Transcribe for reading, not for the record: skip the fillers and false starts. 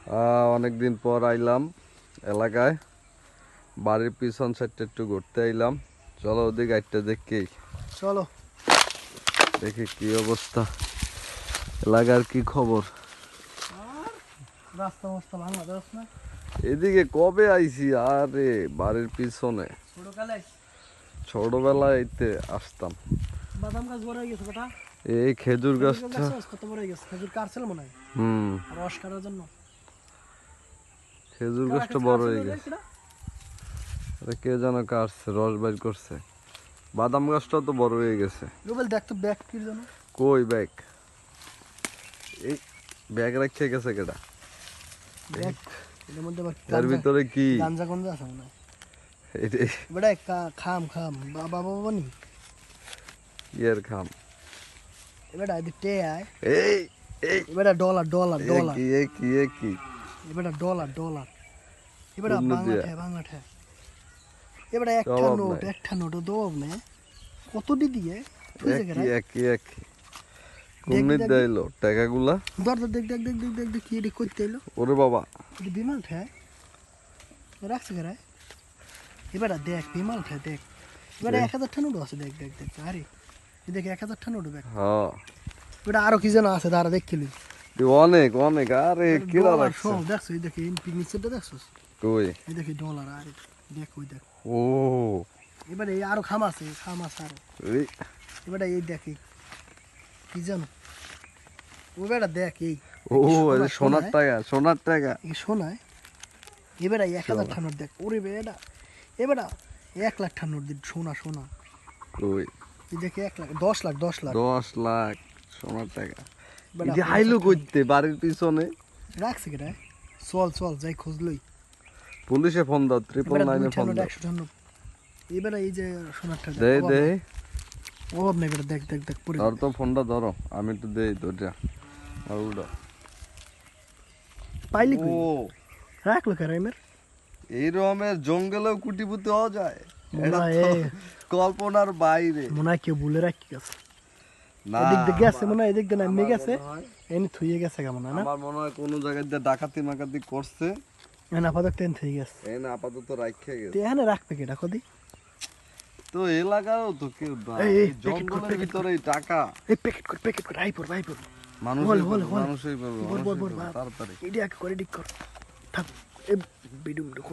অনেকদিন পর আইলাম এলাকায়, বাড়ির পিছন সাইডটা একটু ঘুরতে আইলাম। চলো ওদিকে একটা দেখি, চলো দেখি কি অবস্থা, এলাকার কি খবর। রাস্তা মাস্তা ভাঙা যাস না? এদিকে কবে আইছি? আরে বাড়ির পিছনে ছোটকালে ছোটবেলায় এতে আসতাম। বাদাম গাছ বড় হয়ে গেছে বেটা। এই খেজুর গাছটা কত বড় হয়ে গেছে, খেজুর কাটছিল মনে হয় হুম রস কাটার জন্য। খেজুর গাছটা বড় হয়ে গেছে। আরে কে যেন কাটছে, রস বাইর করছে। বাদাম গাছটা তো বড় হয়ে গেছে। রুবেল দেখ তো ব্যাগ কি জানো? কই ব্যাগ? এই ব্যাগ রেখে গেছে কেডা? ব্যাগ এর মধ্যে আবার এর ভিতরে কি? গাঞ্জা গঞ্জা আছে মনে হয়। এটাই বেটা খাম বাবা বাবা নি ইয়ের খাম। বেটা এদিক টে আয়। এই এই বেটা ডলার ডলার ডলার কি বেটা ডলার ডলার এবারে কোন বাংলা দিয়া? ঠে বাংলা ঠে এবারে একটা জবাব নোট নাই। একটা নোট দোব নে কত দি দিয়ে তুই যে একই কোন দিলো টাকাগুলা? দর দর দেখ দেখ দেখ দেখ দেখ দেখ কি এডি করতে এলো ওরে বাবা, এডি বিমাল ঠে রাখছে কেরায় এবারে দেখ বিমাল ঠে দেখ এবারে 1000 টা নোট আছে দেখ দেখ দেখ আরে এই দেখ 1000 টা নোট দেখ হ্যাঁ এবারে আরো কি যেন আছে দাঁড়া দেখিলি অনেক অনেক। আরে কিরা ডলার রাখছে? সব দেখছ এই দেখ ইন পিগনিচারটা দেখছস কই? এই দেখ ডলার আরে দেখ ওই দেখ ও এবারে এই আরো খাম আছে আরো এই এবারে এই দেখ এই কি জানো ওই বেটা দেখ এই ও এই সোনার টাকা, সোনার টাকা। এই শোনায় এবারে 1000 টা নোট দেখ ওরে বেটা এবারে 1 লাখ টা নোট দিন সোনা সোনা কই? এই দেখে 1 লাখ 10 লাখ 10 লাখ 10 লাখ সোনার টাকা। বেটা এই যে হাইলো করতে বাড়ির পিছনে। রাখছে কেটে চল চল যাই খোঁজলই পুলিশে ফোন দাও, এবারে 999 এ 2 ফোন দাও। 100 টা নোট এবারে এই যে সোনারটা দে দেখ দে অভাব নেই বেটা দেখ দেখ দেখ পরে ধর তো ফোনটা ধরো, আমি একটু দেই তো যা। আর উল্টো পাইলি ও কই রাখলো কেন এমের এই রকমের জঙ্গলেও কুটিপুতি হওয়া যায়? এটা মনে তো হয় কল্পনার বাইরে। মনে হয় কেউ বলে রাখি গেছে না এদিক দিয়ে গেছে মনে হয় এদিক দিয়ে নামে আমার গেছে মনে হয়- এনে থুয়ে গেছে কেমন না আমার মনে হয় কোনো জায়গায় দিয়ে ডাকাতি মাকাতি করছে, এনে আপাতত টেন থুয়ে গেছে এনে আপাতত রাখে গেছে। তুই এখানে রাখবে কেটা কদি তো এলাকাও তো কেউ নাই। এই, জঙ্গলের ভিতরে এই টাকা এই প্যাকেট কর আইপর মানুষই বল, পারবে, বল। মানুষই পারবে, বল, মানুষই বল, পারবে, বল। তাড়াতাড়ি। এডি এক করে থাক এ বিডুম